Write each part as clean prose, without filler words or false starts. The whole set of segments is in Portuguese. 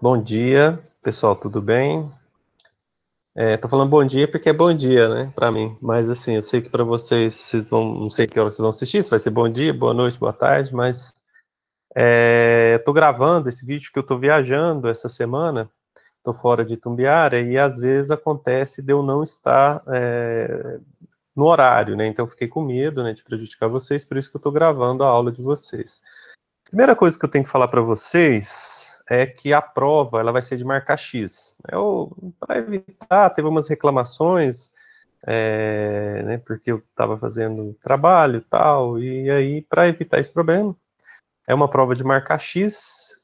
Bom dia, pessoal, tudo bem? Tô falando bom dia porque é bom dia, né, para mim. Mas assim, eu sei que para vocês, não sei que hora vocês vão assistir, se vai ser bom dia, boa noite, boa tarde, mas eu tô gravando esse vídeo que eu tô viajando essa semana, tô fora de Itumbiara e às vezes acontece de eu não estar no horário, né? Então eu fiquei com medo, né, de prejudicar vocês, por isso que eu tô gravando a aula de vocês. Primeira coisa que eu tenho que falar para vocês é que a prova ela vai ser de marcar X. Para evitar, teve umas reclamações, né, porque eu estava fazendo trabalho e tal, e aí, para evitar esse problema, é uma prova de marcar X.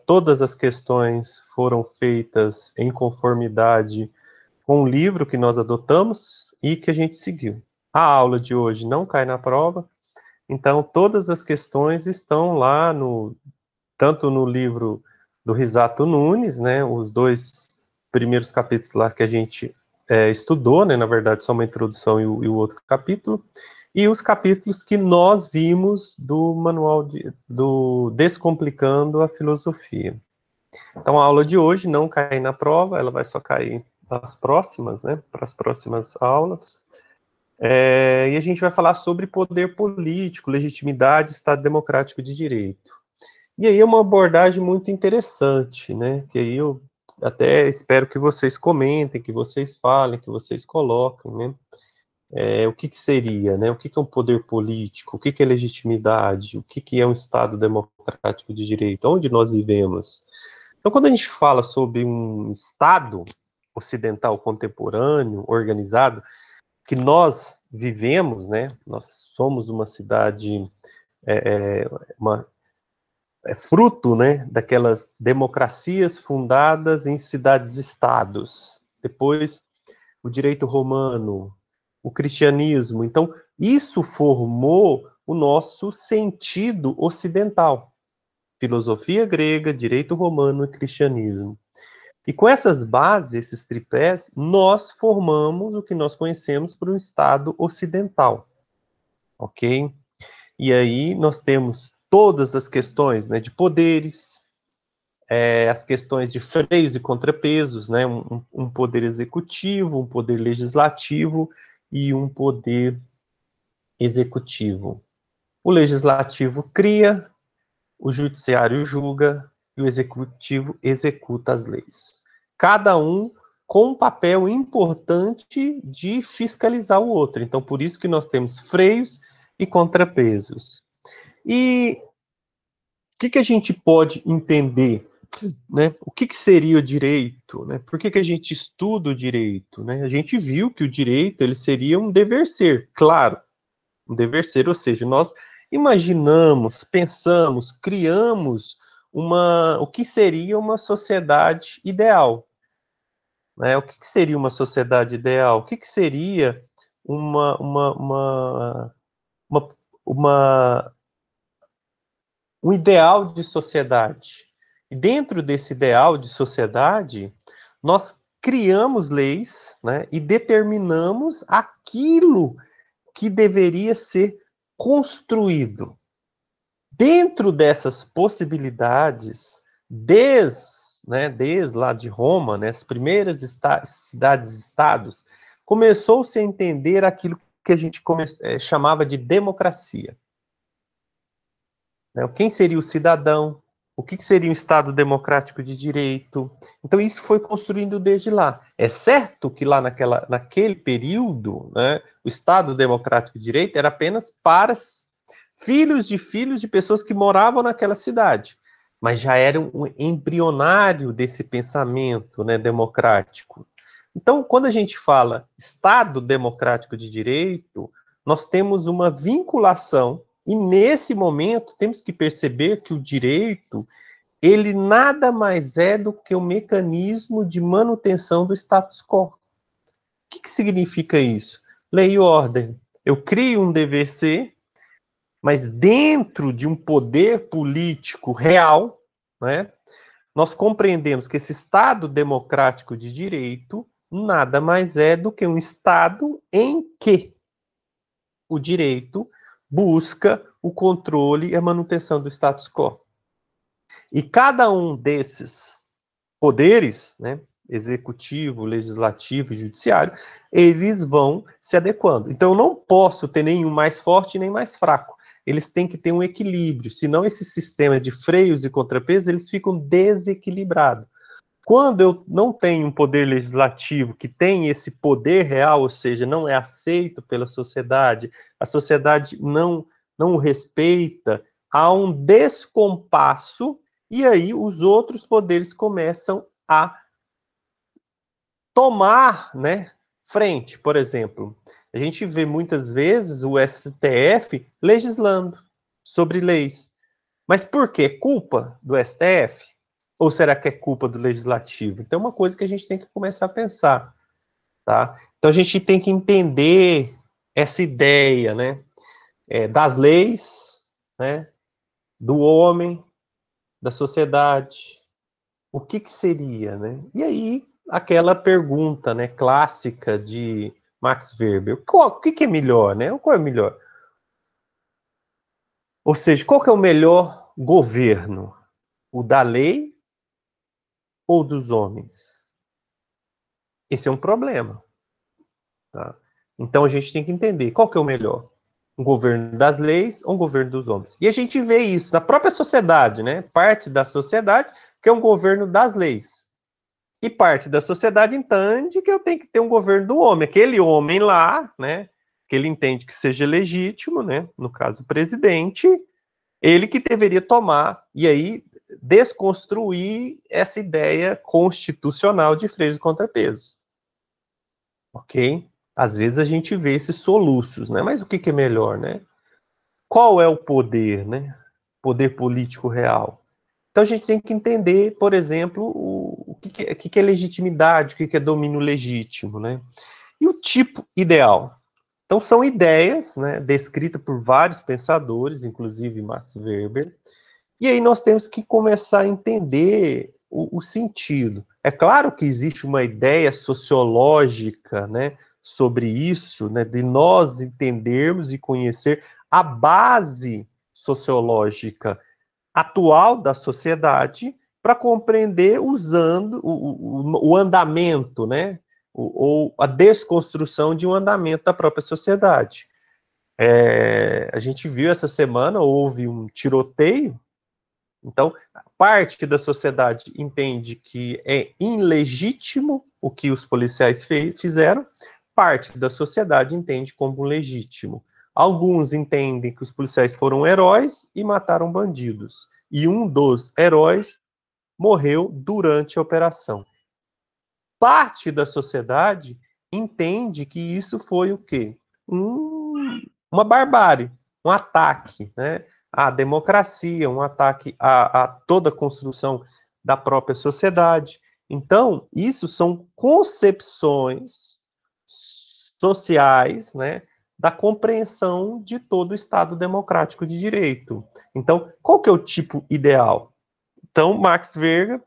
Todas as questões foram feitas em conformidade com o livro que nós adotamos e que a gente seguiu. A aula de hoje não cai na prova, então todas as questões estão lá tanto no livro do Risato Nunes, né, os dois primeiros capítulos lá que a gente estudou, né, na verdade só uma introdução e o outro capítulo, e os capítulos que nós vimos do manual do Descomplicando a Filosofia. Então a aula de hoje não cai na prova, ela vai só cair nas próximas, né, para as próximas aulas. E a gente vai falar sobre poder político, legitimidade, Estado democrático de direito. E aí é uma abordagem muito interessante, né? Que aí eu até espero que vocês comentem, que vocês falem, que vocês coloquem, né? O que que seria, né? O que que é um poder político? O que que é legitimidade? O que que é um Estado democrático de direito? Onde nós vivemos? Então, quando a gente fala sobre um Estado ocidental contemporâneo, organizado, que nós vivemos, né? Nós somos uma cidade, uma fruto, né, daquelas democracias fundadas em cidades-estados. Depois, o direito romano, o cristianismo. Então, isso formou o nosso sentido ocidental. Filosofia grega, direito romano e cristianismo. E com essas bases, esses tripés, nós formamos o que nós conhecemos por um Estado ocidental, ok? E aí nós temos todas as questões, né, de poderes, as questões de freios e contrapesos, né? Um poder executivo, um poder legislativo e um poder executivo. O legislativo cria, o judiciário julga e o executivo executa as leis. Cada um com um papel importante de fiscalizar o outro. Então, por isso que nós temos freios e contrapesos. E o que a gente pode entender, né? O que seria o direito, né? Por que a gente estuda o direito, né? A gente viu que o direito ele seria um dever ser, claro, um dever ser, ou seja, nós imaginamos, pensamos, criamos o que seria uma sociedade ideal, né? O que seria uma sociedade ideal? O que seria uma, uma, uma, uma, uma um ideal de sociedade? E dentro desse ideal de sociedade, nós criamos leis, né, e determinamos aquilo que deveria ser construído. Dentro dessas possibilidades, desde lá de Roma, né, as primeiras cidades-estados, começou-se a entender aquilo que a gente chamava de democracia. Né? Quem seria o cidadão? O que seria um Estado democrático de direito? Então, isso foi construindo desde lá. É certo que lá naquele período, né, o Estado democrático de direito era apenas para filhos de pessoas que moravam naquela cidade, mas já era um embrionário desse pensamento, né, democrático. Então, quando a gente fala Estado democrático de direito, nós temos uma vinculação e nesse momento temos que perceber que o direito ele nada mais é do que um mecanismo de manutenção do status quo. O que significa isso? Lei e ordem. Eu crio um dever ser, mas dentro de um poder político real, né, nós compreendemos que esse Estado democrático de direito nada mais é do que um Estado em que o direito busca o controle e a manutenção do status quo. E cada um desses poderes, né, executivo, legislativo e judiciário, eles vão se adequando. Então, eu não posso ter nenhum mais forte nem mais fraco. Eles têm que ter um equilíbrio, senão esse sistema de freios e contrapesos, eles ficam desequilibrados. Quando eu não tenho um poder legislativo que tem esse poder real, ou seja, não é aceito pela sociedade, a sociedade não o respeita, há um descompasso, e aí os outros poderes começam a tomar, né, frente. Por exemplo, a gente vê muitas vezes o STF legislando sobre leis. Mas por quê? Culpa do STF? Ou será que é culpa do legislativo? Então, é uma coisa que a gente tem que começar a pensar, tá? Então, a gente tem que entender essa ideia, né, das leis, né, do homem, da sociedade. O que que seria, né? E aí, aquela pergunta, né, clássica de Max Weber: o que que é melhor, né? Qual é melhor? Ou seja, qual que é o melhor governo? O da lei ou dos homens? Esse é um problema, tá? Então a gente tem que entender qual que é o melhor, um governo das leis ou um governo dos homens. E a gente vê isso na própria sociedade, né? Parte da sociedade que é um governo das leis. E parte da sociedade entende que eu tenho que ter um governo do homem, aquele homem lá, né? Que ele entende que seja legítimo, né? No caso, o presidente, ele que deveria tomar, e aí desconstruir essa ideia constitucional de freios e contrapesos. Ok? Às vezes a gente vê esses soluços, né? Mas o que que é melhor, né? Qual é o poder, né? Poder político real. Então a gente tem que entender, por exemplo, o que é legitimidade, o que é domínio legítimo, né? E o tipo ideal. Então são ideias, né, descritas por vários pensadores, inclusive Max Weber, e aí nós temos que começar a entender o sentido. É claro que existe uma ideia sociológica, né, sobre isso, né, de nós entendermos e conhecer a base sociológica atual da sociedade para compreender usando o andamento, né, ou a desconstrução de um andamento da própria sociedade. A gente viu essa semana, houve um tiroteio. Então, parte da sociedade entende que é ilegítimo o que os policiais fizeram, parte da sociedade entende como legítimo. Alguns entendem que os policiais foram heróis e mataram bandidos. E um dos heróis morreu durante a operação. Parte da sociedade entende que isso foi o quê? Uma barbárie, um ataque, né, à democracia, um ataque a toda a construção da própria sociedade. Então, isso são concepções sociais, né, da compreensão de todo o Estado democrático de direito. Então, qual que é o tipo ideal? Então, Max Weber,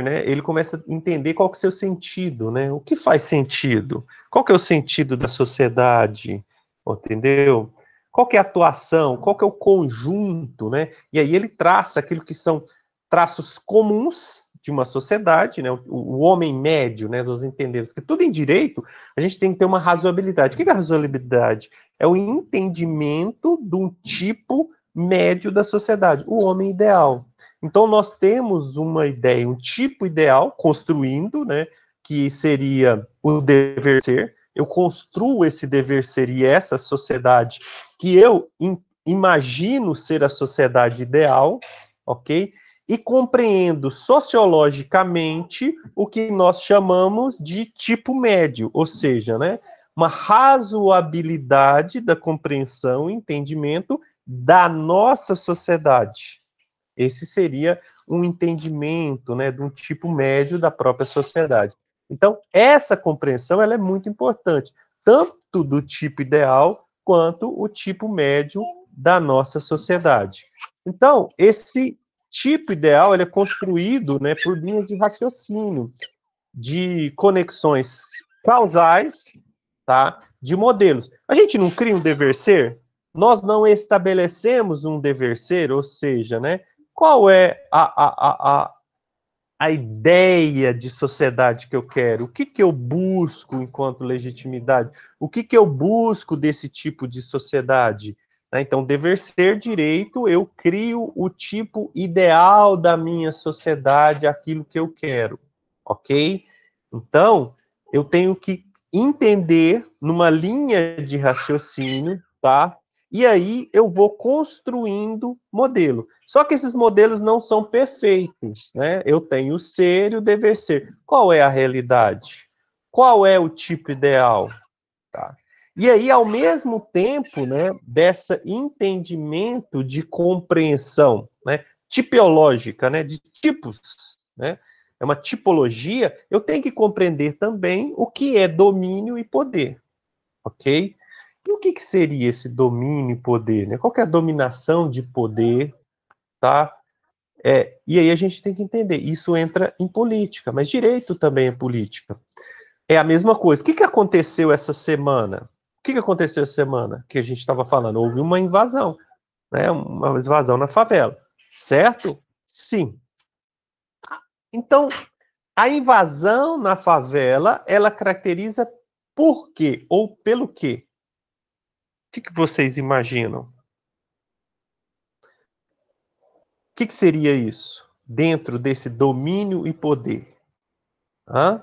né, ele começa a entender qual que é o seu sentido, né? O que faz sentido? Qual que é o sentido da sociedade? Entendeu? Qual que é a atuação? Qual que é o conjunto, né? E aí ele traça aquilo que são traços comuns de uma sociedade, né? O homem médio, né? Nós entendemos que tudo em direito a gente tem que ter uma razoabilidade. O que é a razoabilidade? É o entendimento de um tipo médio da sociedade, o homem ideal. Então, nós temos uma ideia, um tipo ideal, construindo, né, que seria o dever ser. Eu construo esse dever ser e essa sociedade que eu imagino ser a sociedade ideal, ok? E compreendo sociologicamente o que nós chamamos de tipo médio, ou seja, né, uma razoabilidade da compreensão e entendimento da nossa sociedade. Esse seria um entendimento, né, de um tipo médio da própria sociedade. Então, essa compreensão ela é muito importante, tanto do tipo ideal quanto o tipo médio da nossa sociedade. Então, esse tipo ideal ele é construído, né, por linhas de raciocínio, de conexões causais, tá, de modelos. A gente não cria um dever ser? Nós não estabelecemos um dever ser, ou seja, né, qual é a ideia de sociedade que eu quero? O que, que eu busco enquanto legitimidade? O que, que eu busco desse tipo de sociedade? Então, dever ser direito, eu crio o tipo ideal da minha sociedade, aquilo que eu quero, ok? Então, eu tenho que entender numa linha de raciocínio, tá? E aí eu vou construindo modelo. Só que esses modelos não são perfeitos, né? Eu tenho o ser e o dever ser. Qual é a realidade? Qual é o tipo ideal? Tá? E aí, ao mesmo tempo, né, dessa entendimento de compreensão, né, tipiológica, né, de tipos, né, é uma tipologia, eu tenho que compreender também o que é domínio e poder, ok? E o que, que seria esse domínio e poder? Né? Qual que é a dominação de poder, tá? E aí a gente tem que entender, isso entra em política, mas direito também é política. É a mesma coisa. O que, que aconteceu essa semana? O que, que aconteceu essa semana que a gente estava falando? Houve uma invasão, né? Uma invasão na favela, certo? Sim. Então, a invasão na favela, ela caracteriza por quê? Ou pelo quê? O que, que vocês imaginam? O que, que seria isso? Dentro desse domínio e poder? Hã?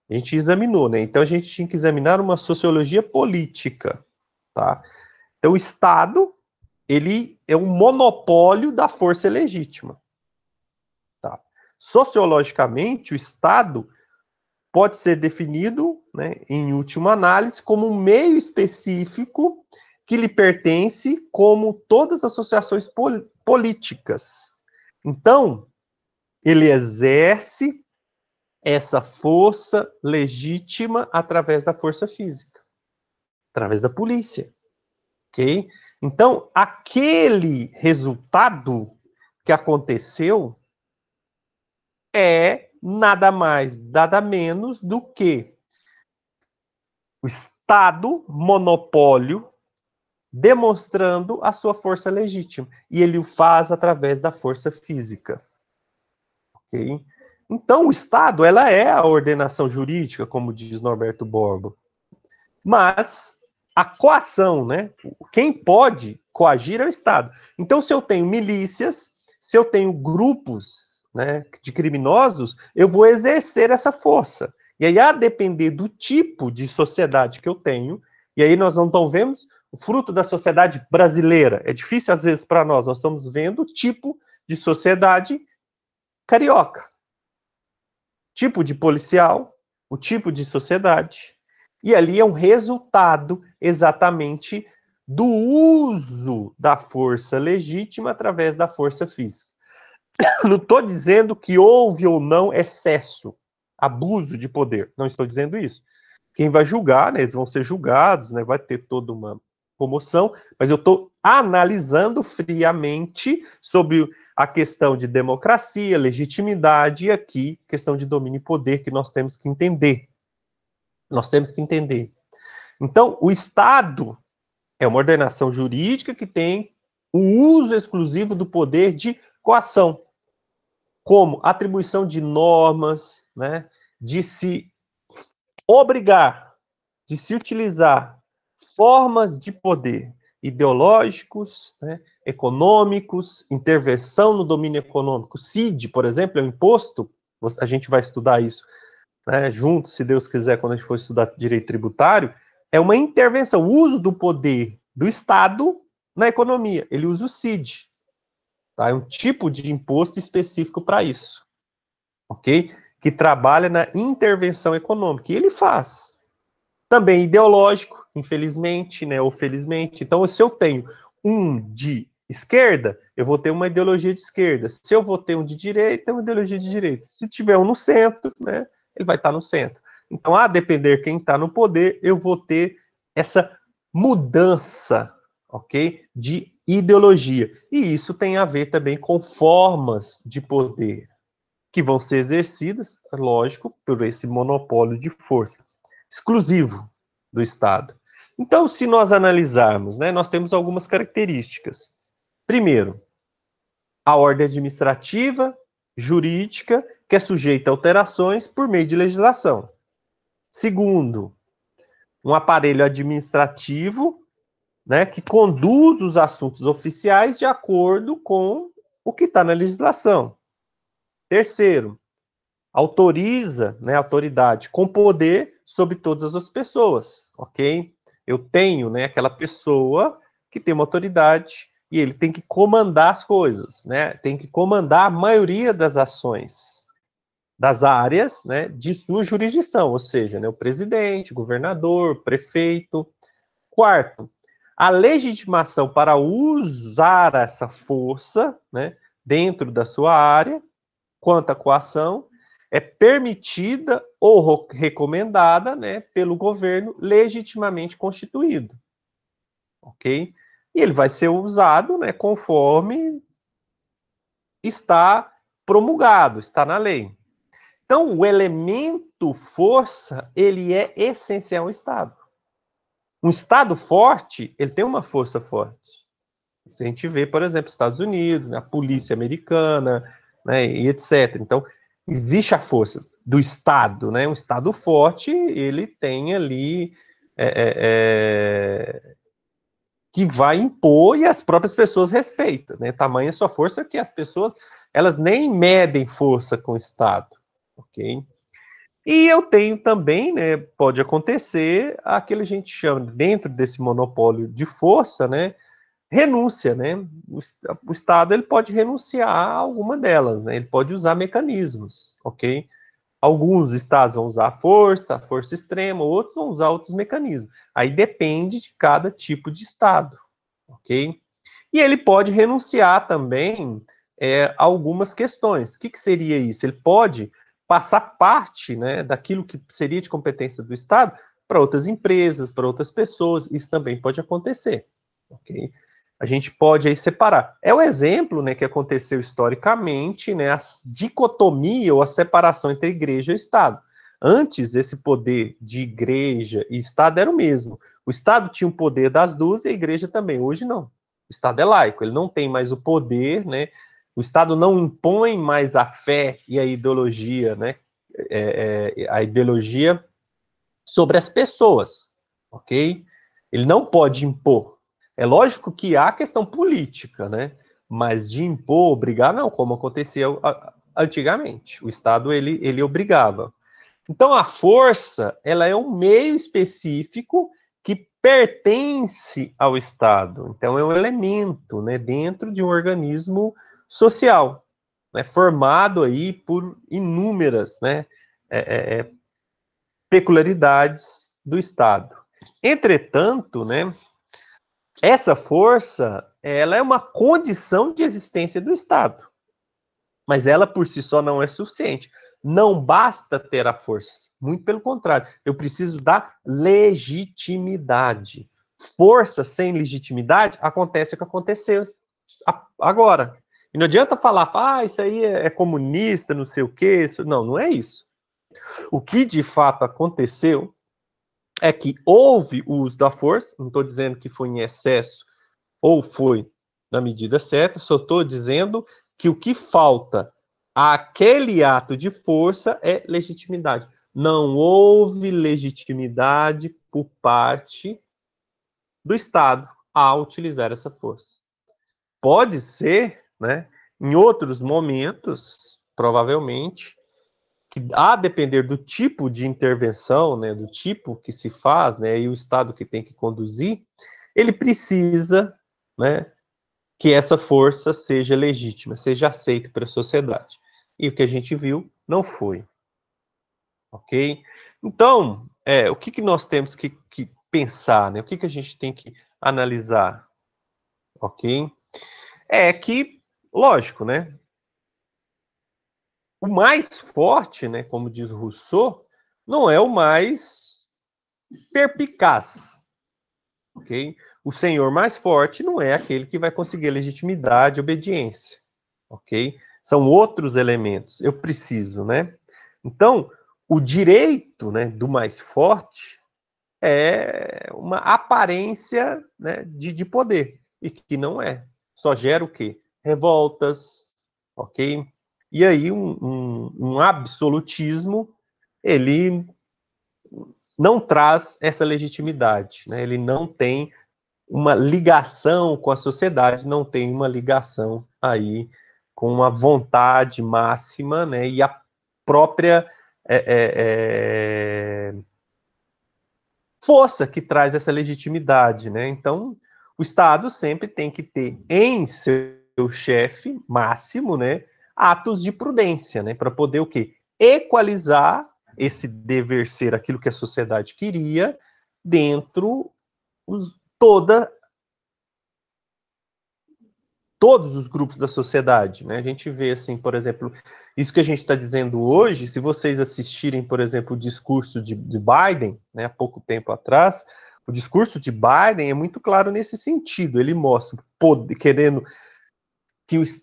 A gente examinou, né? Então a gente tinha que examinar uma sociologia política, tá? Então o Estado, ele é um monopólio da força legítima, tá? Sociologicamente, o Estado pode ser definido, né, em última análise, como um meio específico que lhe pertence, como todas as associações políticas. Então, ele exerce essa força legítima através da força física, através da polícia, ok? Então, aquele resultado que aconteceu é nada mais, nada menos do que o Estado monopólio demonstrando a sua força legítima. E ele o faz através da força física. Ok? Então, o Estado, ela é a ordenação jurídica, como diz Norberto Borba. Mas a coação, né? Quem pode coagir é o Estado. Então, se eu tenho milícias, se eu tenho grupos, né, de criminosos, eu vou exercer essa força. E aí, a depender do tipo de sociedade que eu tenho, e aí nós não estamos vendo o fruto da sociedade brasileira. É difícil, às vezes, para nós. Nós estamos vendo o tipo de sociedade carioca, tipo de policial, o tipo de sociedade. E ali é um resultado exatamente do uso da força legítima através da força física. Não estou dizendo que houve ou não excesso, abuso de poder. Não estou dizendo isso. Quem vai julgar, né, eles vão ser julgados, né, vai ter toda uma comoção, mas eu estou analisando friamente sobre a questão de democracia, legitimidade e aqui questão de domínio e poder que nós temos que entender. Nós temos que entender. Então, o Estado é uma ordenação jurídica que tem o uso exclusivo do poder de coação, como atribuição de normas, né, de se obrigar, de se utilizar formas de poder ideológicos, né, econômicos, intervenção no domínio econômico. CID, por exemplo, é um imposto, a gente vai estudar isso, né, junto, se Deus quiser, quando a gente for estudar direito tributário, é uma intervenção, o uso do poder do Estado na economia. Ele usa o CID, tá? É um tipo de imposto específico para isso, ok? Que trabalha na intervenção econômica. E ele faz. Também ideológico, infelizmente, né, ou felizmente. Então, se eu tenho um de esquerda, eu vou ter uma ideologia de esquerda. Se eu vou ter um de direita, é uma ideologia de direita. Se tiver um no centro, né, ele vai estar no centro. Então, a depender quem está no poder, eu vou ter essa mudança, ok, de ideologia. E isso tem a ver também com formas de poder que vão ser exercidas, lógico, por esse monopólio de força exclusivo do Estado. Então, se nós analisarmos, né, nós temos algumas características. Primeiro, a ordem administrativa, jurídica, que é sujeita a alterações por meio de legislação. Segundo, um aparelho administrativo, né, que conduz os assuntos oficiais de acordo com o que está na legislação. Terceiro, autoriza, né, autoridade com poder sobre todas as pessoas, ok? Eu tenho, né, aquela pessoa que tem uma autoridade e ele tem que comandar as coisas, né? Tem que comandar a maioria das ações das áreas, né, de sua jurisdição, ou seja, né, o presidente, governador, prefeito. Quarto, a legitimação para usar essa força, né, dentro da sua área, quanto à coação, é permitida ou recomendada, né, pelo governo legitimamente constituído, ok? E ele vai ser usado, né, conforme está promulgado, está na lei. Então, o elemento força, ele é essencial ao Estado. Um Estado forte, ele tem uma força forte. Se a gente vê, por exemplo, Estados Unidos, né, a polícia americana, né, e etc. Então, existe a força do Estado, né? Um Estado forte, ele tem ali que vai impor e as próprias pessoas respeitam, né? Tamanha a sua força que as pessoas, elas nem medem força com o Estado, ok? E eu tenho também, né, pode acontecer, aquilo que a gente chama, dentro desse monopólio de força, né, renúncia, né? O Estado ele pode renunciar a alguma delas, né? Ele pode usar mecanismos, ok? Alguns estados vão usar a força extrema, outros vão usar outros mecanismos. Aí depende de cada tipo de estado, ok? E ele pode renunciar também algumas questões. O que seria isso? Ele pode passar parte, né, daquilo que seria de competência do Estado para outras empresas, para outras pessoas. Isso também pode acontecer, ok? A gente pode aí separar. É o exemplo, né, que aconteceu historicamente, né, a dicotomia ou a separação entre igreja e Estado. Antes, esse poder de igreja e Estado era o mesmo. O Estado tinha o poder das duas e a igreja também. Hoje não. O Estado é laico, ele não tem mais o poder, né? O Estado não impõe mais a fé e a ideologia, né? A ideologia sobre as pessoas, ok? Ele não pode impor. É lógico que há questão política, né? Mas de impor, obrigar, não, como aconteceu antigamente. O Estado, ele obrigava. Então, a força, ela é um meio específico que pertence ao Estado. Então, é um elemento, né, dentro de um organismo social, né, formado aí por inúmeras, né, peculiaridades do Estado. Entretanto, né, essa força, ela é uma condição de existência do Estado, mas ela por si só não é suficiente. Não basta ter a força, muito pelo contrário, eu preciso da legitimidade. Força sem legitimidade acontece o que aconteceu agora. E não adianta falar, isso aí é comunista, não sei o quê. Não, não é isso. O que de fato aconteceu é que houve o uso da força, não estou dizendo que foi em excesso ou foi na medida certa, só estou dizendo que o que falta àquele ato de força é legitimidade. Não houve legitimidade por parte do Estado a utilizar essa força. Pode ser, né, em outros momentos, provavelmente, que a depender do tipo de intervenção, né, do tipo que se faz, né, e o Estado que tem que conduzir, ele precisa, né, que essa força seja legítima, seja aceita pela sociedade. E o que a gente viu não foi, ok? Então, o que nós temos que pensar, né? O que a gente tem que analisar, ok? É que, lógico, né? O mais forte, né, como diz Rousseau, não é o mais perpicaz, ok? O senhor mais forte não é aquele que vai conseguir legitimidade e obediência, ok? São outros elementos. Eu preciso, né? Então, o direito, né, do mais forte é uma aparência, né, de poder, e que não é. Só gera o quê? revoltas, ok? E aí um absolutismo, ele não traz essa legitimidade, né? Ele não tem uma ligação com a sociedade, não tem uma ligação aí com a vontade máxima, né? E a própria força que traz essa legitimidade, né? Então, o Estado sempre tem que ter em seu chefe máximo, né, atos de prudência, né, para poder o quê? Equalizar esse dever ser aquilo que a sociedade queria dentro toda todos os grupos da sociedade, né? A gente vê assim, por exemplo, isso que a gente está dizendo hoje, se vocês assistirem, por exemplo, o discurso de Biden, né, há pouco tempo atrás, o discurso de Biden é muito claro nesse sentido. Ele mostra poder, querendo que os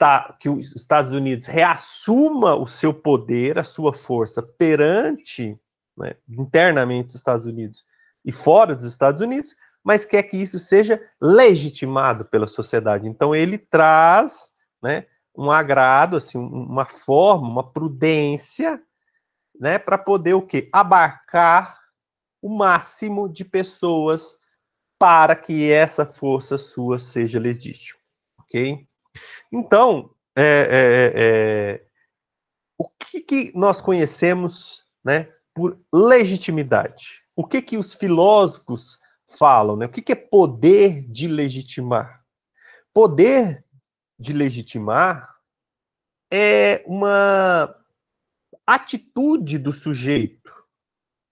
Estados Unidos reassuma o seu poder, a sua força perante, né, internamente os Estados Unidos e fora dos Estados Unidos, mas quer que isso seja legitimado pela sociedade. Então ele traz, né, um agrado, assim, uma forma, uma prudência, né, para poder o quê? Abarcar o máximo de pessoas para que essa força sua seja legítima, ok? Então, o que nós conhecemos, né, por legitimidade? O que os filósofos falam? Né? O que é poder de legitimar? Poder de legitimar é uma atitude do sujeito,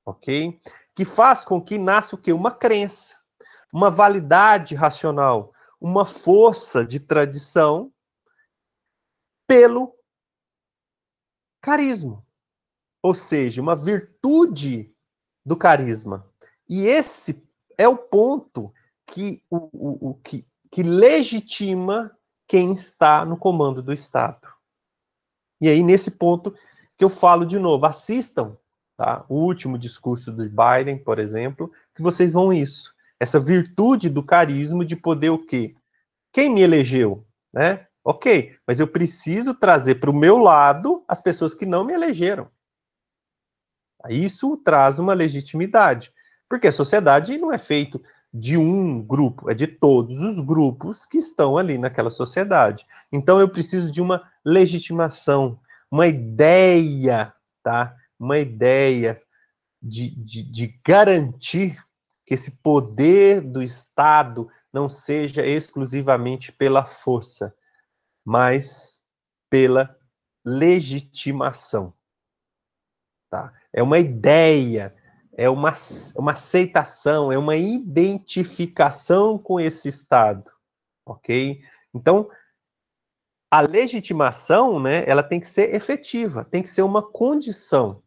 ok? Que faz com que nasça o quê? Uma crença, uma validade racional, uma força de tradição pelo carisma. Ou seja, uma virtude do carisma. E esse é o ponto que legitima quem está no comando do Estado. E aí, nesse ponto que eu falo de novo, assistam, tá? O último discurso do Biden, por exemplo, que vocês vão isso. Essa virtude do carisma de poder o quê? Quem me elegeu, né? Ok, mas eu preciso trazer para o meu lado as pessoas que não me elegeram. Isso traz uma legitimidade, porque a sociedade não é feita de um grupo, é de todos os grupos que estão ali naquela sociedade. Então eu preciso de uma legitimação, uma ideia, tá? Uma ideia de garantir que esse poder do Estado não seja exclusivamente pela força, mas pela legitimação. Tá? É uma ideia, é uma aceitação, é uma identificação com esse Estado, ok? Então, a legitimação, né, ela tem que ser efetiva, tem que ser uma condição.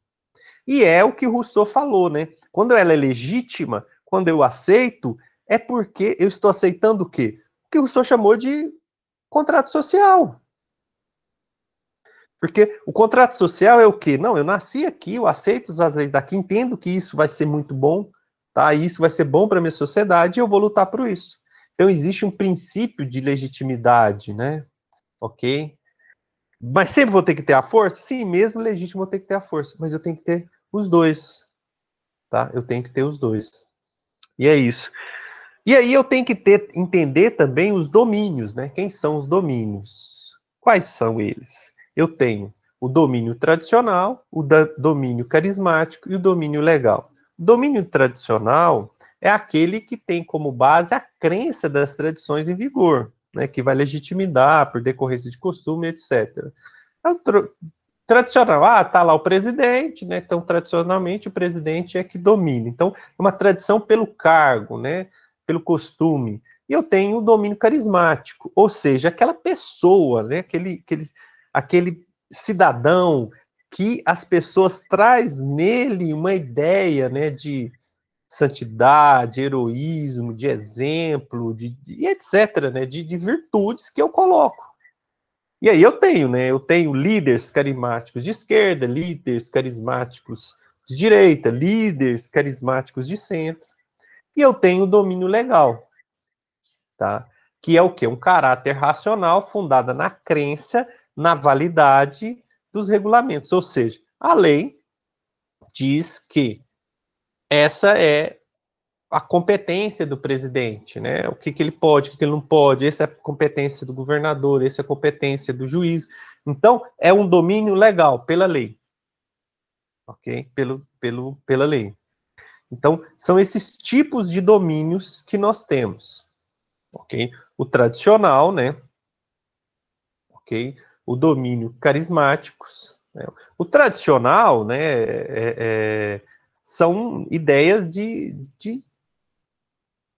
E é o que Rousseau falou, né? Quando ela é legítima, quando eu aceito, é porque eu estou aceitando o quê? O que Rousseau chamou de contrato social. Porque o contrato social é o quê? Não, eu nasci aqui, eu aceito as leis daqui, entendo que isso vai ser muito bom, tá? Isso vai ser bom para a minha sociedade e eu vou lutar por isso. Então existe um princípio de legitimidade, né? Ok? Mas sempre vou ter que ter a força? Sim, mesmo legítimo vou ter que ter a força, mas eu tenho que ter os dois, tá? Eu tenho que ter os dois. E é isso. E aí eu tenho que entender também os domínios, né? Quem são os domínios? Quais são eles? Eu tenho o domínio tradicional, o domínio carismático e o domínio legal. O domínio tradicional é aquele que tem como base a crença das tradições em vigor, né? Que vai legitimar por decorrência de costume, etc. É o tradicional, tá lá o presidente, né? Então, tradicionalmente, o presidente é que domina. Então, é uma tradição pelo cargo, né? Pelo costume. E eu tenho o domínio carismático, ou seja, aquela pessoa, né? Aquele cidadão que as pessoas traz nele uma ideia, né? De santidade, heroísmo, de exemplo, e etc., né? De virtudes que eu coloco. E aí eu tenho, né? Eu tenho líderes carismáticos de esquerda, líderes carismáticos de direita, líderes carismáticos de centro, e eu tenho o domínio legal, tá? que é o quê? Um caráter racional fundado na crença, na validade dos regulamentos. Ou seja, a lei diz que essa é a competência do presidente, né? O que ele pode, o que ele não pode, essa é a competência do governador, essa é a competência do juiz. Então, é um domínio legal, pela lei. Ok? Pela lei. Então, são esses tipos de domínios que nós temos. Ok? O tradicional, né? Ok? O domínio carismáticos. Né? O tradicional, né? São ideias de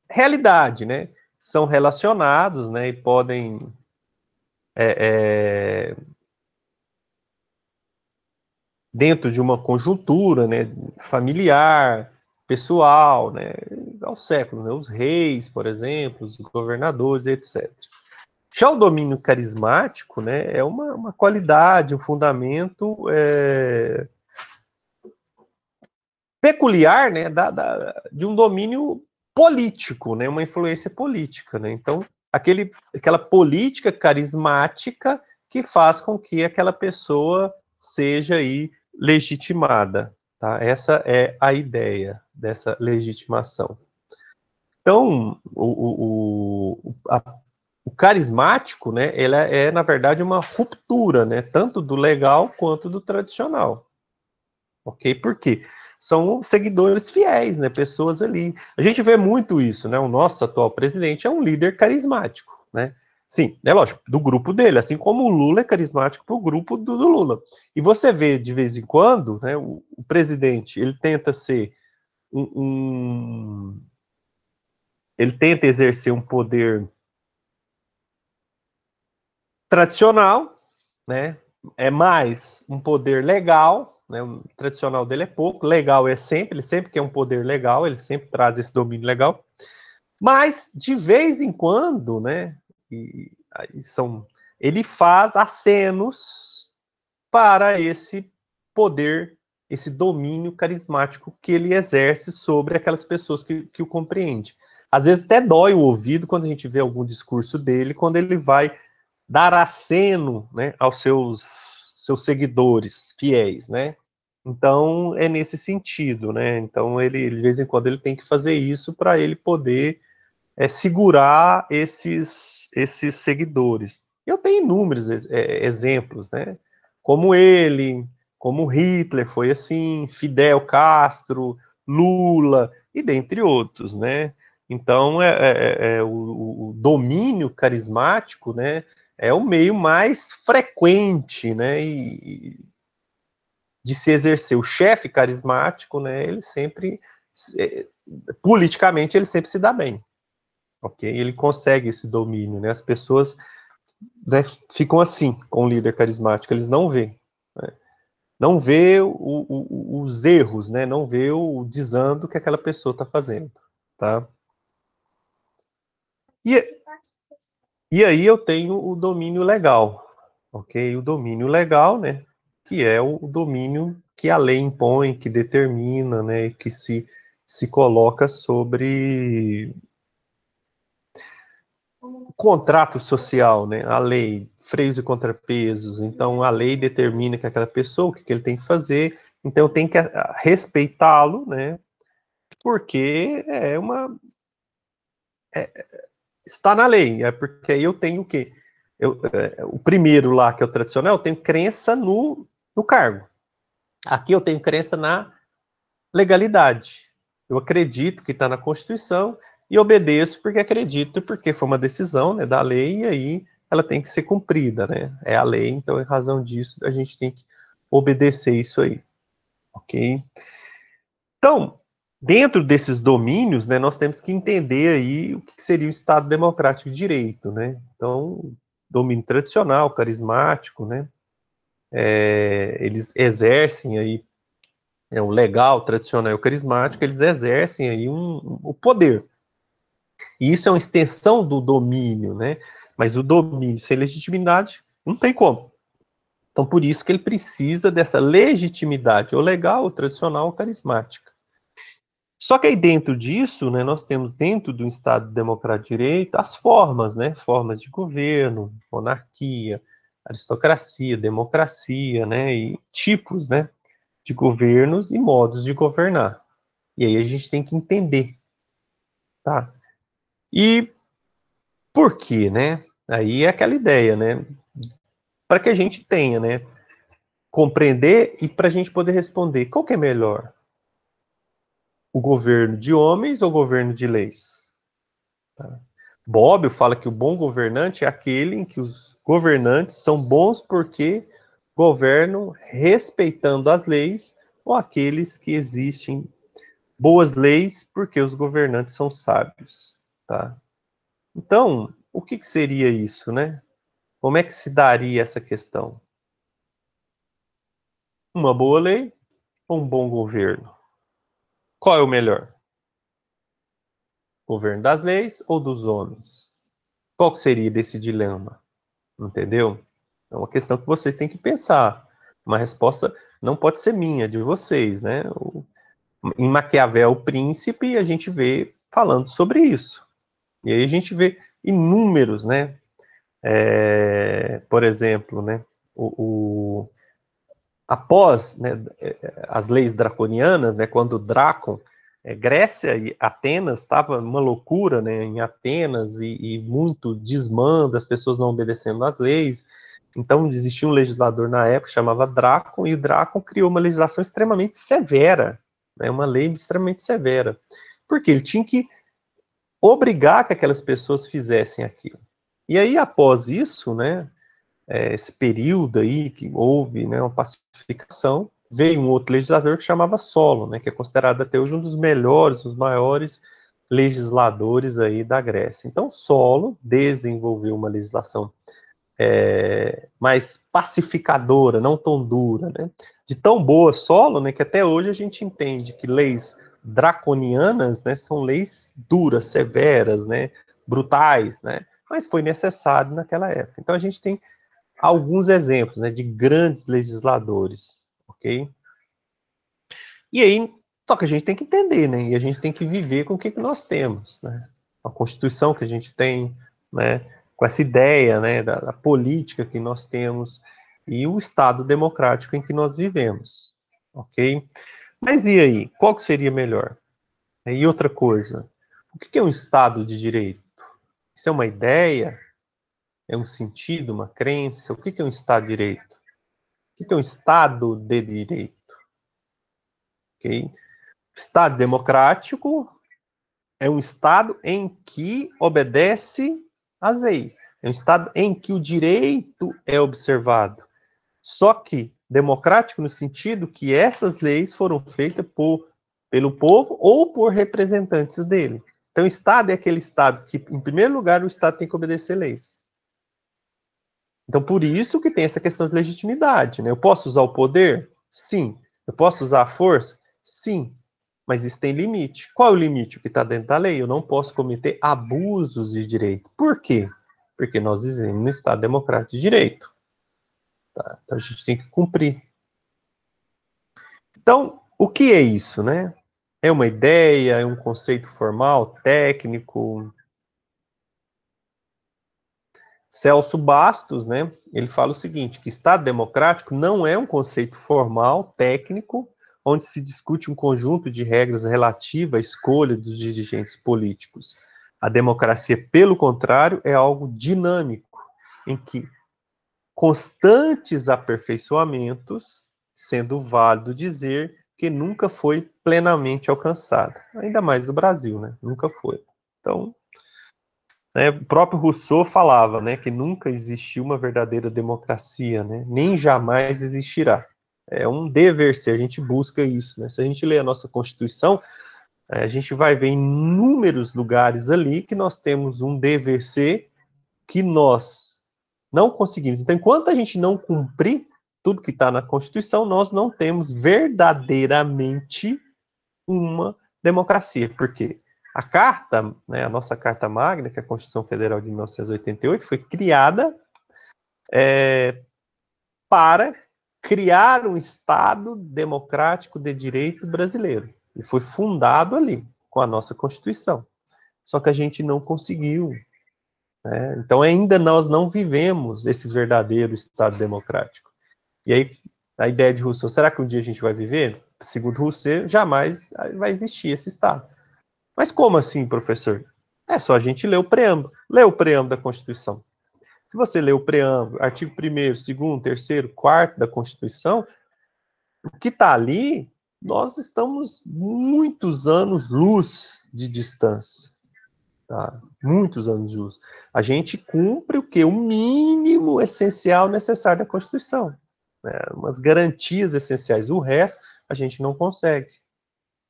realidade, né? São relacionados, né? E podem dentro de uma conjuntura, né? Familiar, pessoal, né? Ao século, né? Os reis, por exemplo, os governadores, etc. Já o domínio carismático, né? É uma qualidade, um fundamento peculiar, né? De um domínio político, né? Uma influência política, né? Então, aquela política carismática que faz com que aquela pessoa seja aí legitimada, tá? Essa é a ideia dessa legitimação. Então, o carismático, né, ele é, na verdade, uma ruptura, né, tanto do legal quanto do tradicional. Ok? Por quê? São seguidores fiéis, né? Pessoas ali. A gente vê muito isso, né? O nosso atual presidente é um líder carismático, né? Sim, é lógico, do grupo dele, assim como o Lula é carismático para o grupo do Lula. E você vê, de vez em quando, né, o presidente, ele tenta ser ele tenta exercer um poder tradicional, né? É mais um poder legal, né? O tradicional dele é pouco, legal é sempre, ele sempre quer um poder legal, ele sempre traz esse domínio legal. Mas de vez em quando, né? Ele faz acenos para esse poder, esse domínio carismático que ele exerce sobre aquelas pessoas que o compreendem. Às vezes até dói o ouvido quando a gente vê algum discurso dele, quando ele vai dar aceno, né, aos seus seguidores fiéis, né? Então é nesse sentido, né? Então ele de vez em quando ele tem que fazer isso para ele poder segurar esses seguidores. Eu tenho inúmeros exemplos, né? Como ele, como Hitler foi assim, Fidel Castro, Lula e dentre outros, né? Então o domínio carismático, né? É o meio mais frequente, né? De se exercer o chefe carismático, né? Ele sempre politicamente ele sempre se dá bem. Ok? Ele consegue esse domínio, né? As pessoas, né, ficam assim com o líder carismático, eles não veem. Né? Não vê os erros, né? Não vê o desando que aquela pessoa está fazendo. Tá? E, e aí eu tenho o domínio legal. Ok? O domínio legal, né? Que é o domínio que a lei impõe, que determina, né? Que se coloca sobre contrato social, né? A lei, freios e contrapesos. Então, a lei determina que aquela pessoa, o que ele tem que fazer. Então, tem que respeitá-lo, né? Porque está na lei. É porque aí eu tenho o quê? O primeiro lá, que é o tradicional, eu tenho crença no cargo. Aqui eu tenho crença na legalidade. Eu acredito que está na Constituição e obedeço porque acredito, porque foi uma decisão, né, da lei, e aí ela tem que ser cumprida, né? É a lei, então, em razão disso, a gente tem que obedecer isso aí, ok? Então, dentro desses domínios, né, nós temos que entender aí o que seria o Estado Democrático de Direito, né? Então, domínio tradicional, carismático, né? Eles exercem aí o legal, tradicional e o carismático, eles exercem aí o poder. E isso é uma extensão do domínio, né? Mas o domínio sem legitimidade não tem como. Então, por isso que ele precisa dessa legitimidade, ou legal, ou tradicional, ou carismática. Só que aí dentro disso, né, nós temos dentro do Estado Democrático de Direito as formas, né, formas de governo, monarquia, aristocracia, democracia, né, e tipos, né, de governos e modos de governar. E aí a gente tem que entender, tá? E por quê, né? Aí é aquela ideia, né? Para que a gente tenha, né, compreender e para a gente poder responder, qual que é melhor? O governo de homens ou o governo de leis? Tá? Bobbio fala que o bom governante é aquele em que os governantes são bons porque governam respeitando as leis, ou aqueles que existem boas leis porque os governantes são sábios, tá? Então, o que seria isso, né? Como é que se daria essa questão? Uma boa lei ou um bom governo? Qual é o melhor? Governo das leis ou dos homens? Qual seria desse dilema? Entendeu? É uma questão que vocês têm que pensar. Uma resposta não pode ser minha, de vocês, né? Em Maquiavel, o Príncipe, a gente vê falando sobre isso. E aí a gente vê inúmeros, né? Por exemplo, né? Após, né, as leis draconianas, né? Quando Drácon, Grécia e Atenas estava uma loucura, né? Em Atenas e muito desmando, as pessoas não obedecendo às leis. Então, existia um legislador na época, chamava Drácon, e o Drácon criou uma legislação extremamente severa, né, uma lei extremamente severa. Porque ele tinha que obrigar que aquelas pessoas fizessem aquilo. E aí, após isso, né, esse período aí que houve, né, uma pacificação, veio um outro legislador que chamava Solon, né, que é considerado até hoje um dos melhores, os maiores legisladores aí da Grécia. Então, Solon desenvolveu uma legislação mais pacificadora, não tão dura, né? De tão boa solo, né, que até hoje a gente entende que leis draconianas, né, são leis duras, severas, né, brutais, né? Mas foi necessário naquela época. Então a gente tem alguns exemplos, né, de grandes legisladores, ok? E aí, só que a gente tem que entender, né? E a gente tem que viver com o que nós temos, né? A Constituição que a gente tem, né? Com essa ideia, né? Da política que nós temos e o Estado democrático em que nós vivemos, ok? Mas e aí? Qual que seria melhor? E outra coisa, o que é um Estado de Direito? Isso é uma ideia? É um sentido, uma crença? O que é um Estado de Direito? O que é um Estado de Direito? Ok? Estado democrático é um Estado em que obedece às leis. É um Estado em que o direito é observado. Só que democrático no sentido que essas leis foram feitas pelo povo ou por representantes dele. Então, o Estado é aquele Estado que, em primeiro lugar, o Estado tem que obedecer leis. Então, por isso que tem essa questão de legitimidade. Né? Eu posso usar o poder? Sim. Eu posso usar a força? Sim. Mas isso tem limite. Qual é o limite? O que está dentro da lei? Eu não posso cometer abusos de direito. Por quê? Porque nós vivemos no Estado Democrático de Direito. Tá? Então a gente tem que cumprir. Então, o que é isso, né? É uma ideia, é um conceito formal, técnico. Celso Bastos, né? Ele fala o seguinte: que Estado democrático não é um conceito formal, técnico, onde se discute um conjunto de regras relativa à escolha dos dirigentes políticos. A democracia, pelo contrário, é algo dinâmico, em que constantes aperfeiçoamentos, sendo válido dizer que nunca foi plenamente alcançada. Ainda mais no Brasil, né? Nunca foi. Então, né, o próprio Rousseau falava, né, que nunca existiu uma verdadeira democracia, né? Nem jamais existirá. É um dever ser, a gente busca isso, né? Se a gente lê a nossa Constituição, a gente vai ver em inúmeros lugares ali que nós temos um dever ser que nós não conseguimos. Então, enquanto a gente não cumprir tudo que está na Constituição, nós não temos verdadeiramente uma democracia. Por quê? A carta, né, a nossa Carta Magna, que é a Constituição Federal de 1988, foi criada para criar um Estado democrático de direito brasileiro. Ele foi fundado ali, com a nossa Constituição. Só que a gente não conseguiu, né? Então, ainda nós não vivemos esse verdadeiro Estado democrático. E aí, a ideia de Rousseau, será que um dia a gente vai viver? Segundo Rousseau, jamais vai existir esse Estado. Mas como assim, professor? É só a gente ler o preâmbulo. Lê o preâmbulo da Constituição. Se você ler o preâmbulo, artigo 1º, 2º, 3º, 4º da Constituição, o que está ali, nós estamos muitos anos-luz de distância. Tá? Muitos anos de luz. A gente cumpre o quê? O mínimo essencial necessário da Constituição. Né? Umas garantias essenciais. O resto, a gente não consegue.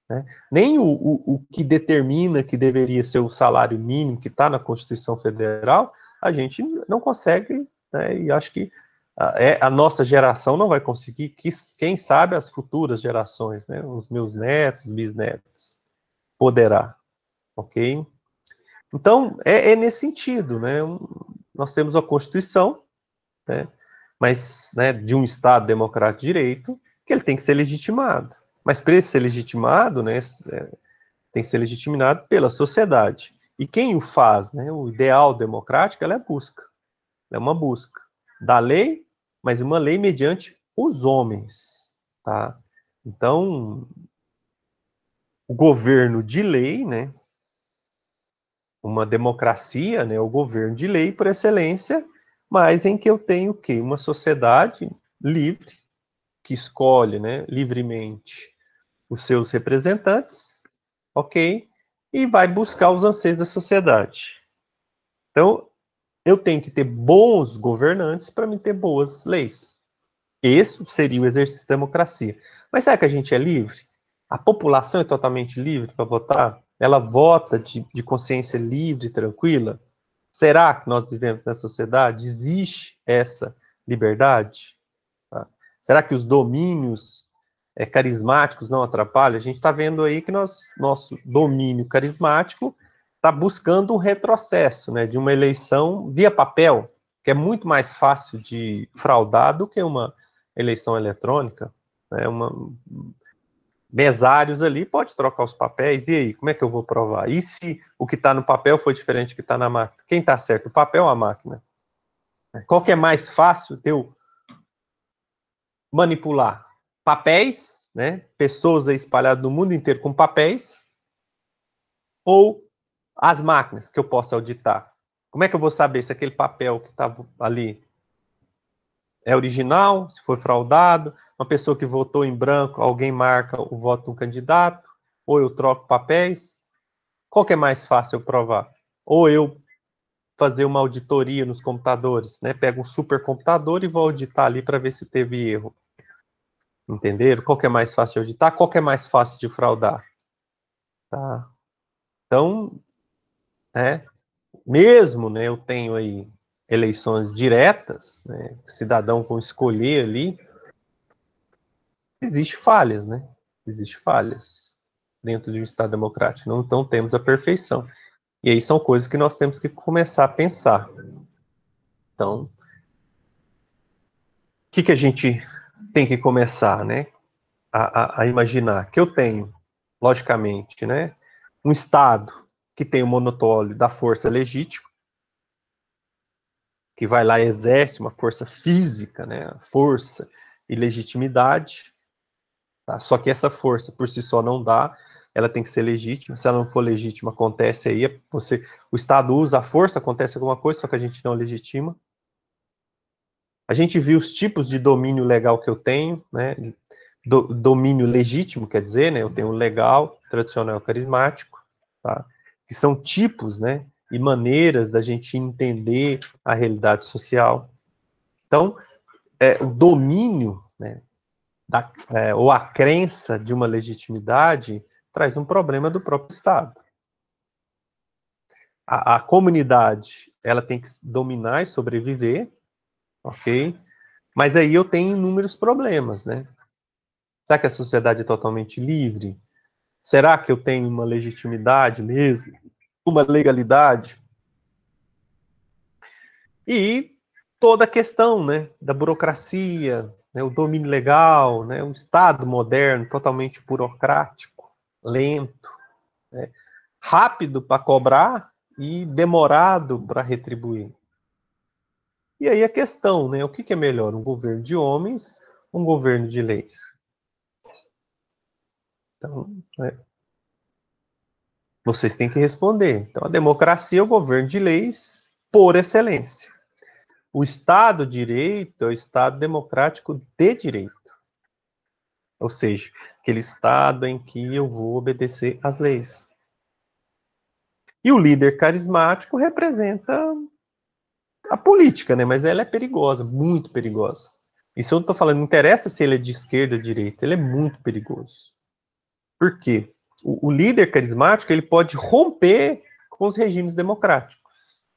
Né? Nem o que determina que deveria ser o salário mínimo que está na Constituição Federal, a gente não consegue, né? E acho que a nossa geração não vai conseguir, quem sabe as futuras gerações, né? Os meus netos, bisnetos, poderá, ok? Então, é nesse sentido, né? Nós temos a Constituição, né? Mas, né, de um Estado democrático de direito, que ele tem que ser legitimado. Mas para ele ser legitimado, né, tem que ser legitimado pela sociedade. E quem o faz, né, o ideal democrático, ela é a busca. É uma busca da lei, mas uma lei mediante os homens, tá? Então, o governo de lei, né, uma democracia, né, o governo de lei por excelência, mas em que eu tenho o quê? Uma sociedade livre, que escolhe, né, livremente os seus representantes, ok? E vai buscar os anseios da sociedade. Então, eu tenho que ter bons governantes para me ter boas leis. Esse seria o exercício da democracia. Mas será que a gente é livre? A população é totalmente livre para votar? Ela vota de consciência livre e tranquila? Será que nós vivemos nessa sociedade? Existe essa liberdade? Tá? Será que os domínios carismáticos não atrapalham? A gente está vendo aí que nosso domínio carismático está buscando um retrocesso, né, de uma eleição via papel, que é muito mais fácil de fraudar do que uma eleição eletrônica. Né, mesários ali, pode trocar os papéis, e aí, como é que eu vou provar? E se o que está no papel foi diferente do que está na máquina? Quem está certo, o papel ou a máquina? Qual que é mais fácil de eu manipular? Papéis, né? Pessoas espalhadas no mundo inteiro com papéis, ou as máquinas que eu posso auditar? Como é que eu vou saber se aquele papel que estava ali é original, se foi fraudado? Uma pessoa que votou em branco, alguém marca o voto de um candidato, ou eu troco papéis? Qual que é mais fácil eu provar? Ou eu fazer uma auditoria nos computadores, né? Pego um supercomputador e vou auditar ali para ver se teve erro. Entenderam? Qual que é mais fácil de auditar? Qual que é mais fácil de fraudar? Tá? Então, mesmo, né, eu tenho aí eleições diretas, né, cidadãos vão escolher ali, existe falhas, né? Existe falhas dentro de um Estado democrático. Não temos a perfeição. E aí são coisas que nós temos que começar a pensar. Então, o que a gente tem que começar, né, a imaginar? Que eu tenho, logicamente, né, um Estado que tem o monopólio da força legítima, que vai lá e exerce uma força física, né, força e legitimidade, tá? Só que essa força por si só não dá, ela tem que ser legítima. Se ela não for legítima, acontece aí, o Estado usa a força, acontece alguma coisa, só que a gente não legitima. A gente viu os tipos de domínio legal que eu tenho, né? Domínio legítimo, quer dizer, né? Eu tenho o legal, tradicional, carismático, tá? Que são tipos, né? E maneiras da gente entender a realidade social. Então, o domínio, né? Ou a crença de uma legitimidade traz um problema do próprio Estado. A comunidade, ela tem que dominar e sobreviver, ok? Mas aí eu tenho inúmeros problemas, né? Será que a sociedade é totalmente livre? Será que eu tenho uma legitimidade mesmo? Uma legalidade? E toda a questão, né, da burocracia, né, o domínio legal, né, um Estado moderno totalmente burocrático. lento, né? Rápido para cobrar e demorado para retribuir. E aí a questão, né? O que é melhor, um governo de homens ou um governo de leis? Então, vocês têm que responder. Então, a democracia é o governo de leis por excelência. O Estado de Direito é o Estado democrático de direito. Ou seja, aquele Estado em que eu vou obedecer às leis. E o líder carismático representa a política, né? Mas ela é perigosa, muito perigosa. Isso eu não estou falando, não interessa se ele é de esquerda ou de direita, ele é muito perigoso. Por quê? O líder carismático ele pode romper com os regimes democráticos.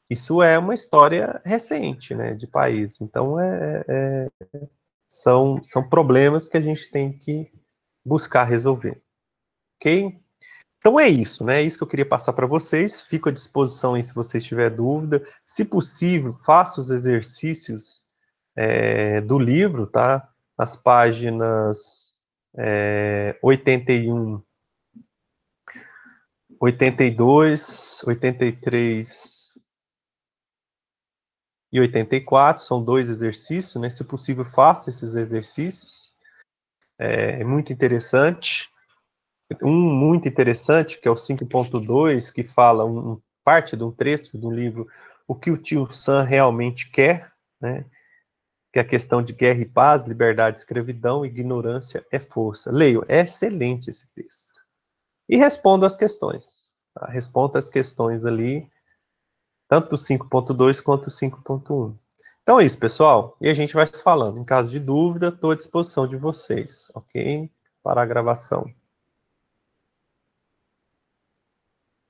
Isso é uma história recente, né, de país. Então, são problemas que a gente tem que buscar resolver. Ok? Então é isso, né? É isso que eu queria passar para vocês. Fico à disposição aí se vocês tiverem dúvida. Se possível, faça os exercícios do livro, tá? Nas páginas 81, 82, 83 e 84, são 2 exercícios, né? Se possível, faça esses exercícios. É muito interessante. Um muito interessante, que é o 5.2, que fala parte de um trecho do livro O que o tio Sam realmente quer, né? Que é a questão de guerra e paz, liberdade e escravidão, ignorância é força. Leio, é excelente esse texto. E respondo as questões. Tá? Respondo as questões ali, tanto do 5.2 quanto do 5.1. Então é isso, pessoal. E a gente vai se falando. Em caso de dúvida, estou à disposição de vocês, ok? Para a gravação.